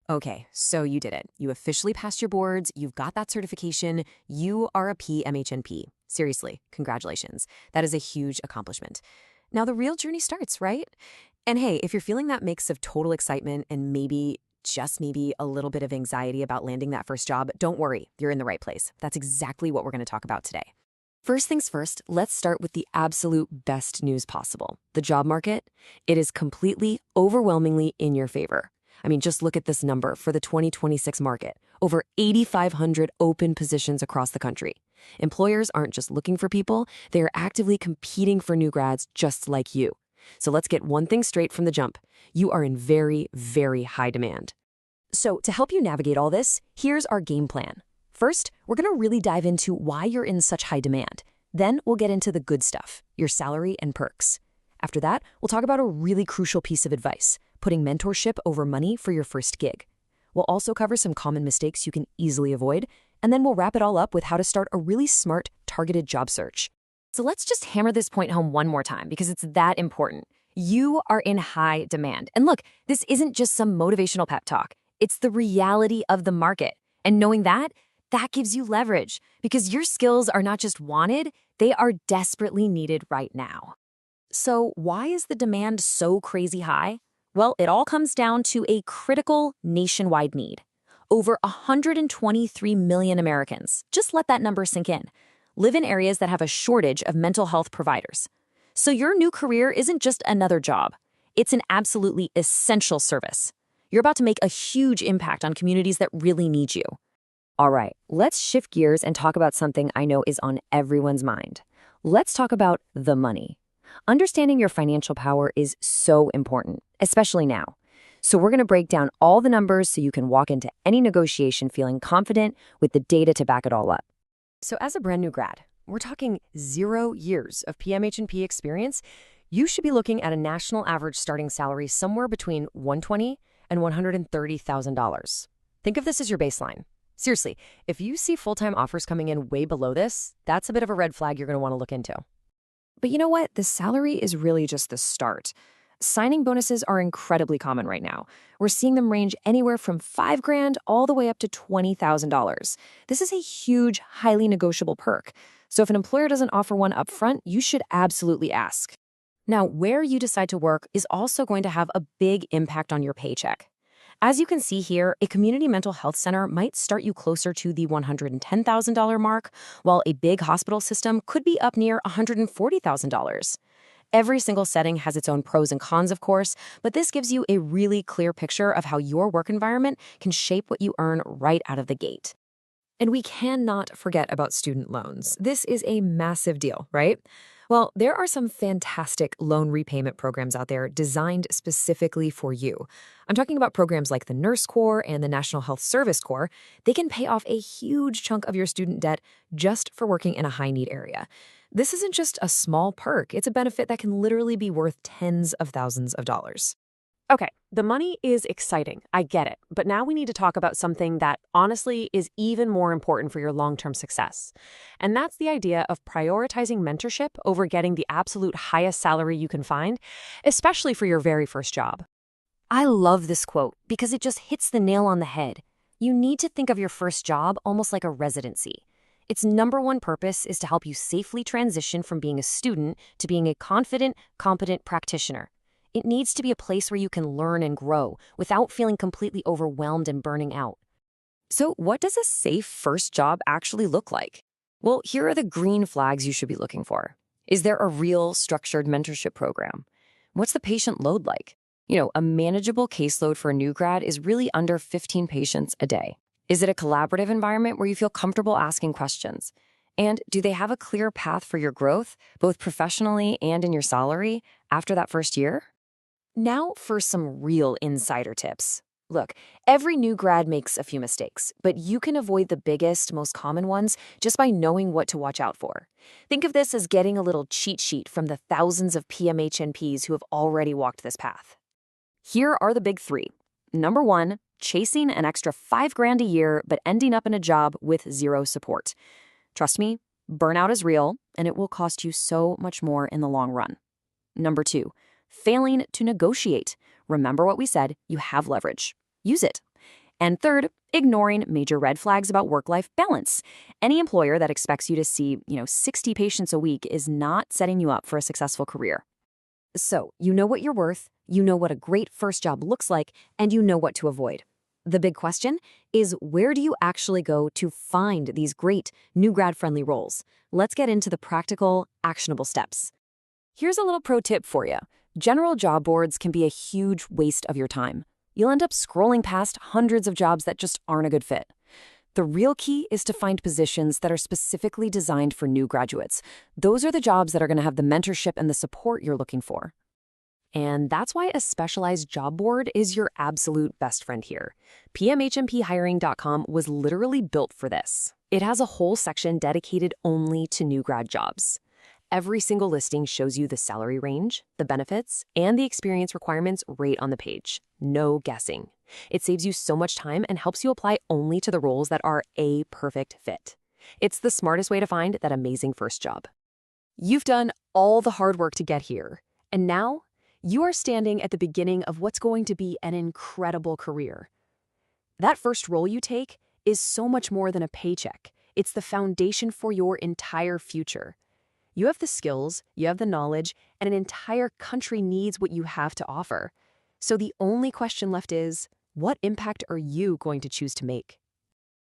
Okay, so you did it. You officially passed your boards, you've got that certification, you are a PMHNP. Seriously, congratulations. That is a huge accomplishment. Now the real journey starts, right? And hey, if you're feeling that mix of total excitement and maybe, just maybe, a little bit of anxiety about landing that first job, don't worry, you're in the right place. That's exactly what we're going to talk about today. First things first, let's start with the absolute best news possible. The job market, it is completely, overwhelmingly in your favor. I mean, just look at this number for the 2026 market. Over 8,500 open positions across the country. Employers aren't just looking for people, they are actively competing for new grads just like you. So let's get one thing straight from the jump. You are in very, very high demand. So to help you navigate all this, here's our game plan. First, we're going to really dive into why you're in such high demand. Then we'll get into the good stuff, your salary and perks. After that, we'll talk about a really crucial piece of advice, putting mentorship over money for your first gig. We'll also cover some common mistakes you can easily avoid, and then we'll wrap it all up with how to start a really smart, targeted job search. So let's just hammer this point home one more time because it's that important. You are in high demand. And look, this isn't just some motivational pep talk. It's the reality of the market. And knowing that gives you leverage because your skills are not just wanted, they are desperately needed right now. So why is the demand so crazy high? Well, it all comes down to a critical nationwide need. Over 123 million Americans, just let that number sink in, live in areas that have a shortage of mental health providers. So your new career isn't just another job. It's an absolutely essential service. You're about to make a huge impact on communities that really need you. All right, let's shift gears and talk about something I know is on everyone's mind. Let's talk about the money. Understanding your financial power is so important, especially now. So we're going to break down all the numbers so you can walk into any negotiation feeling confident with the data to back it all up. So as a brand new grad, we're talking 0 years of PMHNP experience, you should be looking at a national average starting salary somewhere between $120,000 and $130,000. Think of this as your baseline. Seriously, if you see full-time offers coming in way below this, that's a bit of a red flag you're going to want to look into. But you know what? The salary is really just the start. Signing bonuses are incredibly common right now. We're seeing them range anywhere from $5,000 all the way up to $20,000. This is a huge, highly negotiable perk. So if an employer doesn't offer one upfront, you should absolutely ask. Now, where you decide to work is also going to have a big impact on your paycheck. As you can see here, a community mental health center might start you closer to the $110,000 mark, while a big hospital system could be up near $140,000. Every single setting has its own pros and cons, of course, but this gives you a really clear picture of how your work environment can shape what you earn right out of the gate. And we cannot forget about student loans. This is a massive deal, right? Well, there are some fantastic loan repayment programs out there designed specifically for you. I'm talking about programs like the Nurse Corps and the National Health Service Corps. They can pay off a huge chunk of your student debt just for working in a high-need area. This isn't just a small perk. It's a benefit that can literally be worth tens of thousands of dollars. Okay, the money is exciting. I get it. But now we need to talk about something that honestly is even more important for your long-term success. And that's the idea of prioritizing mentorship over getting the absolute highest salary you can find, especially for your very first job. I love this quote because it just hits the nail on the head. You need to think of your first job almost like a residency. Its number one purpose is to help you safely transition from being a student to being a confident, competent practitioner. It needs to be a place where you can learn and grow without feeling completely overwhelmed and burning out. So what does a safe first job actually look like? Well, here are the green flags you should be looking for. Is there a real structured mentorship program? What's the patient load like? A manageable caseload for a new grad is really under 15 patients a day. Is it a collaborative environment where you feel comfortable asking questions? And do they have a clear path for your growth, both professionally and in your salary, after that first year? Now for some real insider tips. Look, every new grad makes a few mistakes, but you can avoid the biggest, most common ones just by knowing what to watch out for. Think of this as getting a little cheat sheet from the thousands of PMHNPs who have already walked this path. Here are the big three. Number one, chasing an extra $5,000 a year, but ending up in a job with zero support. Trust me, burnout is real, and it will cost you so much more in the long run. Number two, failing to negotiate. Remember what we said, you have leverage. Use it. And third, ignoring major red flags about work-life balance. Any employer that expects you to see, 60 patients a week is not setting you up for a successful career. So, you know what you're worth, you know what a great first job looks like, and you know what to avoid. The big question is, where do you actually go to find these great, new grad-friendly roles? Let's get into the practical, actionable steps. Here's a little pro tip for you. General job boards can be a huge waste of your time. You'll end up scrolling past hundreds of jobs that just aren't a good fit. The real key is to find positions that are specifically designed for new graduates. Those are the jobs that are going to have the mentorship and the support you're looking for. And that's why a specialized job board is your absolute best friend here. PMHNPhiring.com was literally built for this. It has a whole section dedicated only to new grad jobs. Every single listing shows you the salary range, the benefits, and the experience requirements right on the page. No guessing. It saves you so much time and helps you apply only to the roles that are a perfect fit. It's the smartest way to find that amazing first job. You've done all the hard work to get here, and now you are standing at the beginning of what's going to be an incredible career. That first role you take is so much more than a paycheck. It's the foundation for your entire future. You have the skills, you have the knowledge, and an entire country needs what you have to offer. So the only question left is, what impact are you going to choose to make?